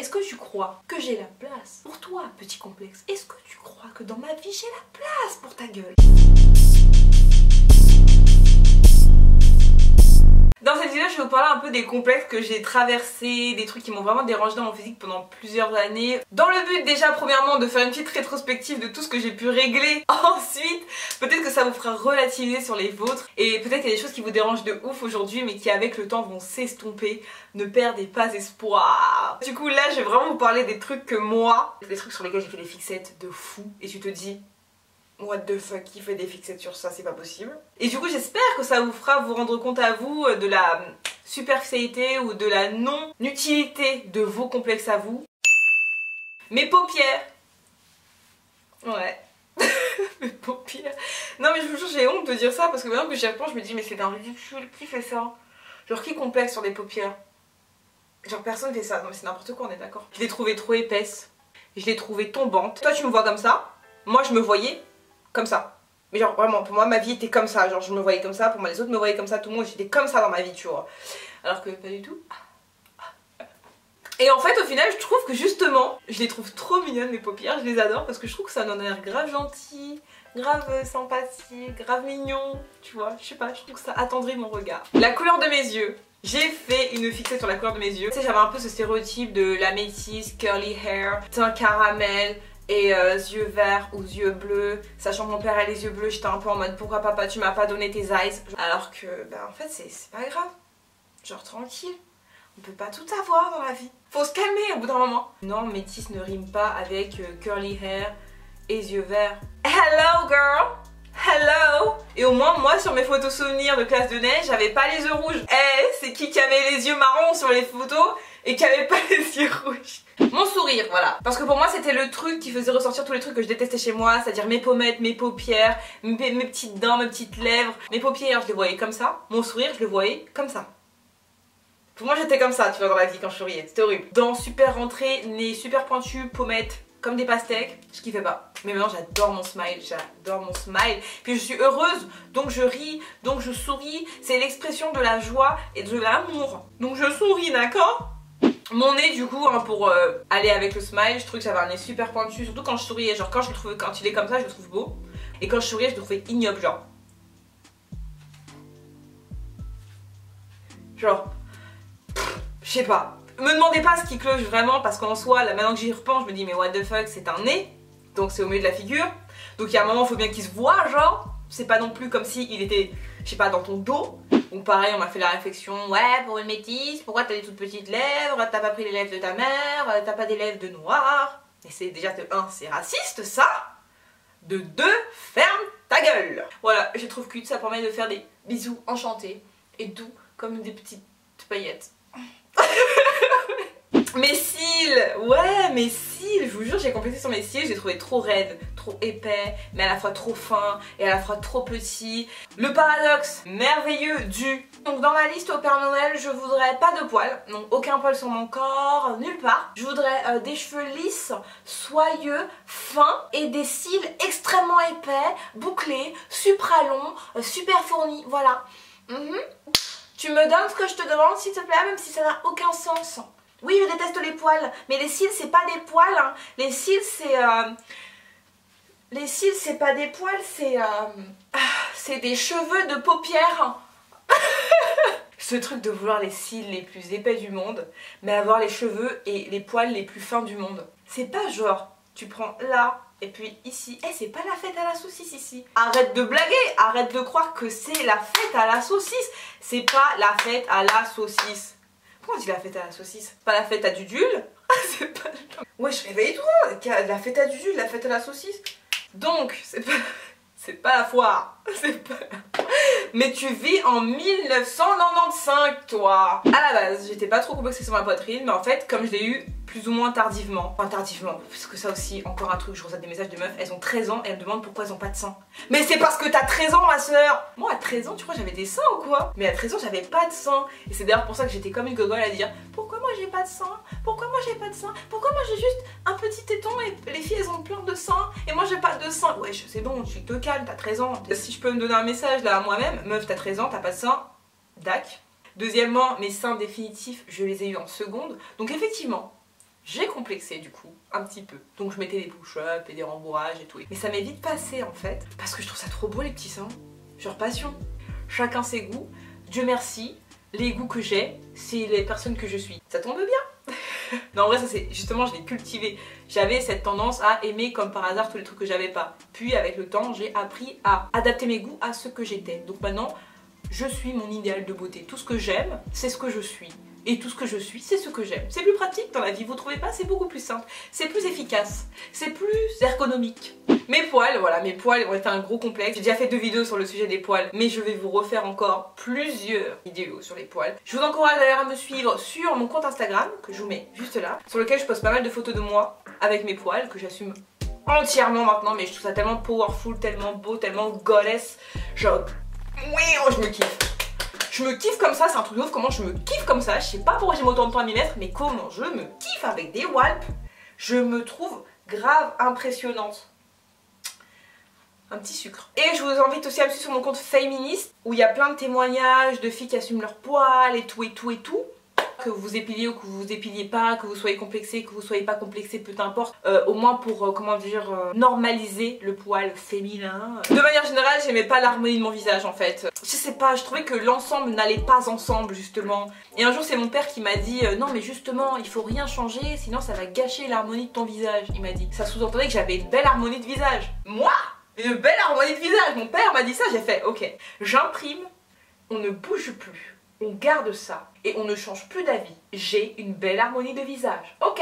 Est-ce que tu crois que j'ai la place pour toi, petit complexe? Est-ce que tu crois que dans ma vie j'ai la place pour ta gueule? Dans cette vidéo, je vais vous parler un peu des complexes que j'ai traversés, des trucs qui m'ont vraiment dérangé dans mon physique pendant plusieurs années. Dans le but déjà, premièrement, de faire une petite rétrospective de tout ce que j'ai pu régler. Ensuite, peut-être que ça vous fera relativiser sur les vôtres. Et peut-être qu'il y a des choses qui vous dérangent de ouf aujourd'hui, mais qui avec le temps vont s'estomper. Ne perdez pas espoir. Du coup, là, je vais vraiment vous parler des trucs que moi, des trucs sur lesquels j'ai fait des fixettes de fou. Et tu te dis... what the fuck, qui fait des fixettes sur ça, c'est pas possible. Et du coup j'espère que ça vous fera vous rendre compte à vous de la superficialité ou de la non-utilité de vos complexes à vous. Mes paupières. Ouais. Mes paupières. Non mais je vous jure, j'ai honte de dire ça parce que maintenant que j'y repense, je me dis mais c'est un ridicule, qui fait ça? Genre qui complexe sur des paupières? Genre personne fait ça, non mais c'est n'importe quoi, on est d'accord. Je l'ai trouvée trop épaisse, je l'ai trouvée tombante. Toi tu me vois comme ça, moi je me voyais comme ça. Mais genre vraiment, pour moi ma vie était comme ça, genre je me voyais comme ça, pour moi les autres me voyaient comme ça, tout le monde, j'étais comme ça dans ma vie, tu vois. Alors que pas du tout. Et en fait au final je trouve que justement, je les trouve trop mignonnes mes paupières, je les adore parce que je trouve que ça donne un air grave gentil, grave sympathique, grave mignon, tu vois, je sais pas, je trouve que ça attendrit mon regard. La couleur de mes yeux. J'ai fait une fixette sur la couleur de mes yeux. Tu sais, j'avais un peu ce stéréotype de la métisse, curly hair, teint caramel et yeux verts ou yeux bleus. Sachant que mon père a les yeux bleus, j'étais un peu en mode pourquoi papa tu m'as pas donné tes eyes. Alors que bah en fait c'est pas grave. Genre tranquille. On peut pas tout avoir dans la vie. Faut se calmer au bout d'un moment. Non, métisse ne rime pas avec curly hair et yeux verts. Hello girl! Hello! Et au moins moi sur mes photos souvenirs de classe de neige, j'avais pas les yeux rouges. Eh, c'est qui avait les yeux marrons sur les photos et qui avait pas les yeux rouges? Mon sourire, voilà. Parce que pour moi c'était le truc qui faisait ressortir tous les trucs que je détestais chez moi, c'est-à-dire mes pommettes, mes paupières, mes petites dents, mes petites lèvres. Mes paupières, je les voyais comme ça. Mon sourire, je le voyais comme ça. Pour moi j'étais comme ça, tu vois, dans la vie quand je souriais. C'était horrible. Dents super rentrées, nez super pointu, pommettes comme des pastèques, je kiffais pas. Mais maintenant j'adore mon smile, j'adore mon smile. Puis je suis heureuse, donc je ris, donc je souris. C'est l'expression de la joie et de l'amour. Donc je souris, d'accord? Mon nez du coup, hein, pour aller avec le smile, je trouvais que j'avais un nez super pointu, surtout quand je souriais. Genre quand il est comme ça, je le trouve beau. Et quand je souriais, je le trouvais ignoble, genre. Je sais pas. Me demandez pas ce qui cloche vraiment parce qu'en soi, là maintenant que j'y repense, je me dis mais what the fuck, c'est un nez. Donc c'est au milieu de la figure. Donc il y a un moment, il faut bien qu'il se voit, genre. C'est pas non plus comme si il était, je sais pas, dans ton dos. Ou pareil, on m'a fait la réflexion, ouais, pour une métisse, pourquoi t'as des toutes petites lèvres, t'as pas pris les lèvres de ta mère, t'as pas des lèvres de noir. Et c'est déjà de 1, c'est raciste ça. De 2, ferme ta gueule. Voilà, je trouve cute, ça permet de faire des bisous enchantés et doux comme des petites paillettes. Mes cils, ouais, mes cils, je vous jure, j'ai complété sur mes cils, j'ai trouvé trop raides, trop épais, mais à la fois trop fins et à la fois trop petits. Le paradoxe merveilleux du... Donc dans ma liste au Père Noël, je voudrais pas de poils, donc aucun poil sur mon corps, nulle part. Je voudrais des cheveux lisses, soyeux, fins et des cils extrêmement épais, bouclés, supra longs, super fournis, voilà. Tu me donnes ce que je te demande s'il te plaît, même si ça n'a aucun sens. Oui, je déteste les poils, mais les cils c'est pas des poils, hein. Les cils c'est... Les cils c'est pas des poils, c'est des cheveux de paupières. Ce truc de vouloir les cils les plus épais du monde, mais avoir les cheveux et les poils les plus fins du monde. C'est pas genre, tu prends là... Et puis ici, c'est pas la fête à la saucisse ici. Arrête de blaguer, arrête de croire que c'est la fête à la saucisse. C'est pas la fête à la saucisse. Pourquoi on dit la fête à la saucisse? Pas la fête à Dudule? C'est pas... Wesh, réveille-toi. La fête à Dudule, la fête à la saucisse. Donc, c'est pas la foire. C'est pas... Mais tu vis en 1995, toi. À la base, j'étais pas trop complexée sur ma poitrine, mais en fait, comme je l'ai eu plus ou moins tardivement. Enfin tardivement, parce que ça aussi, encore un truc, je reçois des messages de meufs, elles ont 13 ans et elles me demandent pourquoi elles ont pas de seins. Mais c'est parce que t'as 13 ans ma soeur. Moi à 13 ans, tu crois que j'avais des seins ou quoi? Mais à 13 ans, j'avais pas de seins. Et c'est d'ailleurs pour ça que j'étais comme une gogole à dire pourquoi moi j'ai pas de seins? Pourquoi moi j'ai pas de seins? Pourquoi moi j'ai juste un petit téton et les filles elles ont plein de seins et moi j'ai pas de seins? Wesh, c'est bon, tu te calmes, t'as 13 ans. Si je peux me donner un message là à moi-même, meuf t'as 13 ans, t'as pas de seins, dac. Deuxièmement, mes seins définitifs, je les ai eu en seconde. Donc effectivement, j'ai complexé du coup, un petit peu. Donc je mettais des push-ups et des rembourrages et tout. Mais ça m'est vite passé en fait, parce que je trouve ça trop beau les petits seins. Genre passion. Chacun ses goûts. Dieu merci, les goûts que j'ai, c'est les personnes que je suis. Ça tombe bien. Non en vrai ça c'est justement je l'ai cultivé. J'avais cette tendance à aimer comme par hasard tous les trucs que j'avais pas. Puis avec le temps j'ai appris à adapter mes goûts à ce que j'étais. Donc maintenant je suis mon idéal de beauté. Tout ce que j'aime c'est ce que je suis. Et tout ce que je suis, c'est ce que j'aime. C'est plus pratique dans la vie, vous trouvez pas? C'est beaucoup plus simple, c'est plus efficace, c'est plus ergonomique. Mes poils, voilà, mes poils ont été un gros complexe. J'ai déjà fait 2 vidéos sur le sujet des poils, mais je vais vous refaire encore plusieurs vidéos sur les poils. Je vous encourage d'ailleurs à me suivre sur mon compte Instagram, que je vous mets juste là, sur lequel je poste pas mal de photos de moi avec mes poils, que j'assume entièrement maintenant, mais je trouve ça tellement powerful, tellement beau, tellement goddess. Genre, oui, je me kiffe. Je me kiffe comme ça, c'est un truc de ouf comment je me kiffe comme ça. Je sais pas pourquoi j'ai mis autant de temps à m'y mettre, mais comment je me kiffe avec des walps. Je me trouve grave impressionnante. Un petit sucre. Et je vous invite aussi à me suivre sur mon compte féministe, où il y a plein de témoignages de filles qui assument leurs poils et tout et tout et tout. Que vous épiliez ou que vous épiliez pas, que vous soyez complexé, que vous soyez pas complexé, peu importe. Au moins pour, comment dire, normaliser le poil féminin. De manière générale, j'aimais pas l'harmonie de mon visage en fait. Je sais pas, je trouvais que l'ensemble n'allait pas ensemble justement. Et un jour c'est mon père qui m'a dit non mais justement il faut rien changer sinon ça va gâcher l'harmonie de ton visage. Il m'a dit, ça sous-entendait que j'avais une belle harmonie de visage. Moi, une belle harmonie de visage. Mon père m'a dit ça, j'ai fait ok, j'imprime, on ne bouge plus. On garde ça et on ne change plus d'avis. J'ai une belle harmonie de visage. Ok.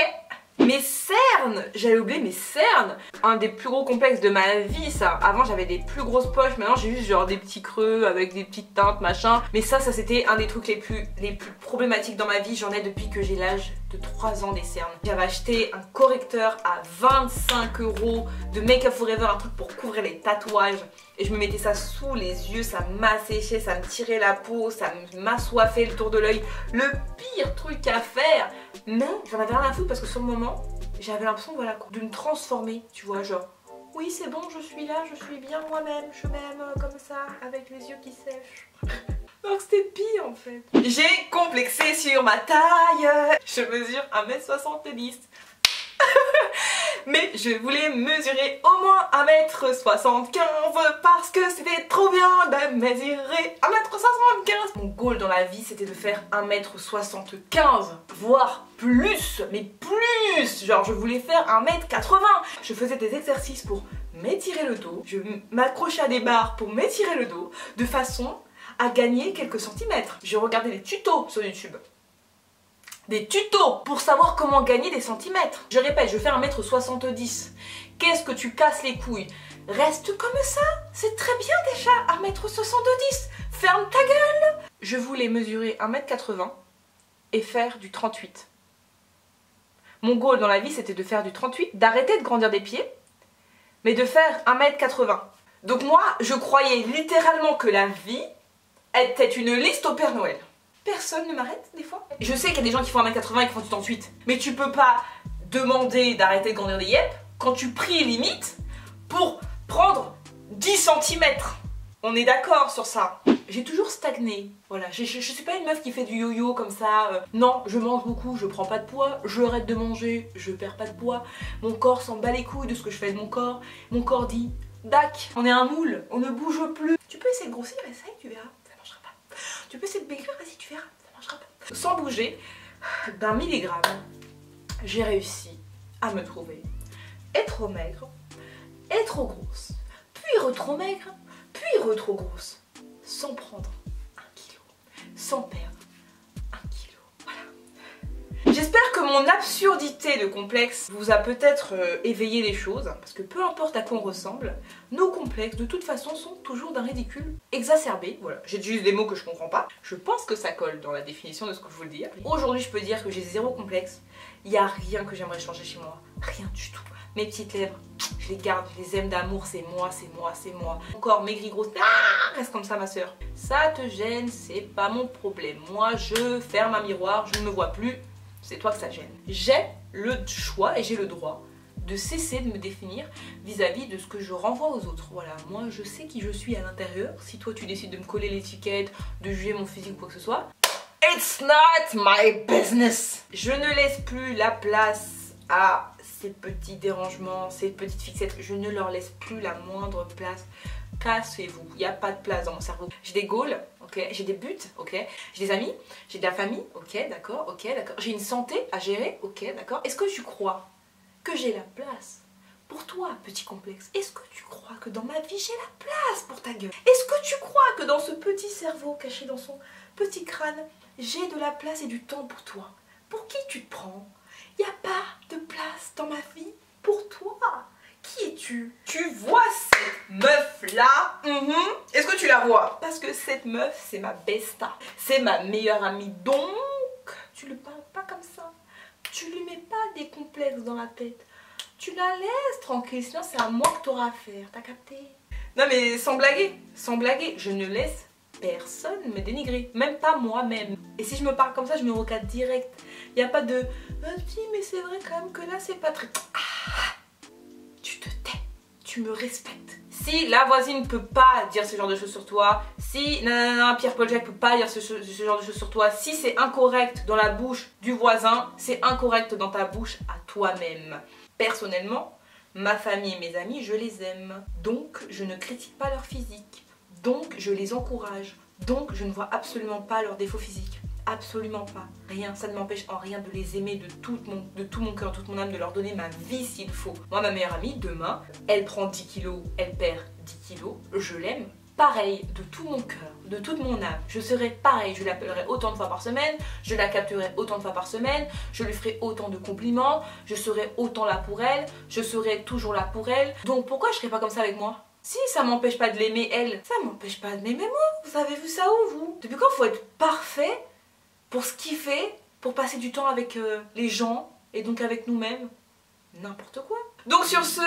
Mes cernes, j'avais oublié mes cernes. Un des plus gros complexes de ma vie ça. Avant j'avais des plus grosses poches, maintenant j'ai juste genre des petits creux avec des petites teintes machin. Mais ça c'était un des trucs les plus problématiques dans ma vie. J'en ai depuis que j'ai l'âge de 3 ans des cernes. J'avais acheté un correcteur à 25 € de Make Up For Ever, un truc pour couvrir les tatouages. Et je me mettais ça sous les yeux, ça m'asséchait, ça me tirait la peau, ça m'assoiffait le tour de l'œil. Le pire truc à faire. Mais j'en avais rien à foutre parce que sur le moment, j'avais l'impression voilà, de me transformer, tu vois, genre oui c'est bon, je suis là, je suis bien moi-même, je m'aime comme ça, avec les yeux qui sèchent. Donc c'était pire en fait. J'ai complexé sur ma taille. Je mesure 1m70. Mais je voulais mesurer au moins 1m75 parce que c'était trop bien de mesurer 1m75. Mon goal dans la vie c'était de faire 1m75, voire plus, mais plus. Genre je voulais faire 1m80. Je faisais des exercices pour m'étirer le dos, je m'accrochais à des barres pour m'étirer le dos de façon à gagner quelques centimètres. Je regardais des tutos sur YouTube. Des tutos pour savoir comment gagner des centimètres. Je répète, je fais 1m70. Qu'est-ce que tu casses les couilles? Reste comme ça, c'est très bien déjà 1m70. Ferme ta gueule. Je voulais mesurer 1m80 et faire du 38. Mon goal dans la vie c'était de faire du 38, d'arrêter de grandir des pieds, mais de faire 1m80. Donc moi, je croyais littéralement que la vie était une liste au Père Noël. Personne ne m'arrête des fois. Je sais qu'il y a des gens qui font 1m80 et qui font du 38. Mais tu peux pas demander d'arrêter de grandir des yep quand tu pries limite pour prendre 10 cm. On est d'accord sur ça. J'ai toujours stagné. Voilà, je suis pas une meuf qui fait du yo-yo comme ça. Non, je mange beaucoup, je prends pas de poids. Je arrête de manger, je perds pas de poids. Mon corps s'en bat les couilles de ce que je fais de mon corps. Mon corps dit, dac, on est un moule, on ne bouge plus. Tu peux essayer de grossir, essaye, tu verras. Tu peux essayer de maigrir, vas-y tu verras, ça marchera pas. Sans bouger d'un milligramme, j'ai réussi à me trouver et trop maigre, et trop grosse, puis trop maigre, puis trop grosse, sans prendre 1 kilo, sans perdre 1 kilo. Voilà. J'espère que mon absurdité de complexe vous a peut-être éveillé les choses, parce que peu importe à quoi on ressemble, nos complexes de toute façon sont toujours d'un ridicule exacerbé. Voilà, j'ai juste des mots que je comprends pas. Je pense que ça colle dans la définition de ce que je veux dire. Aujourd'hui je peux dire que j'ai 0 complexe, il n'y a rien que j'aimerais changer chez moi, rien du tout. Mes petites lèvres, je les garde, je les aime d'amour, c'est moi, c'est moi, c'est moi. Mon corps maigri, grosse, reste comme ça ma soeur. Ça te gêne, c'est pas mon problème. Moi je ferme un miroir, je ne me vois plus. C'est toi que ça gêne. J'ai le choix et j'ai le droit de cesser de me définir vis-à-vis de ce que je renvoie aux autres. Voilà, moi je sais qui je suis à l'intérieur. Si toi tu décides de me coller l'étiquette, de juger mon physique ou quoi que ce soit, it's not my business. Je ne laisse plus la place à ces petits dérangements, ces petites fixettes. Je ne leur laisse plus la moindre place. Cassez-vous, il n'y a pas de place dans mon cerveau. J'ai des goals, ok, j'ai des buts, ok, j'ai des amis, j'ai de la famille, ok, d'accord, j'ai une santé à gérer, ok, d'accord. Est-ce que tu crois que j'ai la place pour toi, petit complexe? Est-ce que tu crois que dans ma vie j'ai la place pour ta gueule? Est-ce que tu crois que dans ce petit cerveau caché dans son petit crâne, j'ai de la place et du temps pour toi? Pour qui tu te prends? Il n'y a pas de place dans ma vie pour toi. Qui es-tu? Tu vois cette meuf-là? Est-ce que tu la vois? Parce que cette meuf, c'est ma besta. C'est ma meilleure amie. Donc, tu lui parles pas comme ça. Tu lui mets pas des complexes dans la tête. Tu la laisses tranquille, sinon c'est à moi que tu auras affaire. T'as capté? Non mais sans blaguer, je ne laisse personne me dénigrer. Même pas moi-même. Et si je me parle comme ça, je me recadre direct. Il n'y a pas de si, mais c'est vrai quand même que là, c'est pas très... Tu te tais, tu me respectes. Si la voisine peut pas dire ce genre de choses sur toi, si Pierre-Paul Jacques peut pas dire ce genre de choses sur toi, si c'est incorrect dans la bouche du voisin, c'est incorrect dans ta bouche à toi-même. Personnellement, ma famille et mes amis, je les aime. Donc, je ne critique pas leur physique. Donc, je les encourage. Donc, je ne vois absolument pas leurs défauts physiques. Absolument pas. Rien, ça ne m'empêche en rien de les aimer de tout mon cœur, toute mon âme, de leur donner ma vie s'il faut. Moi, ma meilleure amie, demain, elle prend 10 kilos, elle perd 10 kilos, je l'aime pareil, de tout mon cœur, de toute mon âme. Je serai pareil, je l'appellerai autant de fois par semaine, je la capterai autant de fois par semaine, je lui ferai autant de compliments, je serai autant là pour elle, je serai toujours là pour elle. Donc pourquoi je serai pas comme ça avec moi? Si ça m'empêche pas de l'aimer elle, ça m'empêche pas de m'aimer moi. Vous avez vu ça où vous? Depuis quand faut être parfait pour se kiffer, pour passer du temps avec les gens et donc avec nous-mêmes? N'importe quoi. Donc sur ce,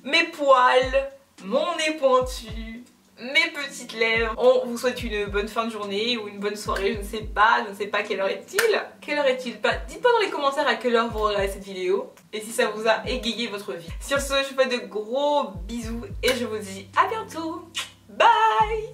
mes poils, mon nez pointu, mes petites lèvres, on vous souhaite une bonne fin de journée ou une bonne soirée, je ne sais pas quelle heure est-il. Quelle heure est-il? Dites pas dans les commentaires à quelle heure vous regardez cette vidéo et si ça vous a égayé votre vie. Sur ce, je vous fais de gros bisous et je vous dis à bientôt. Bye.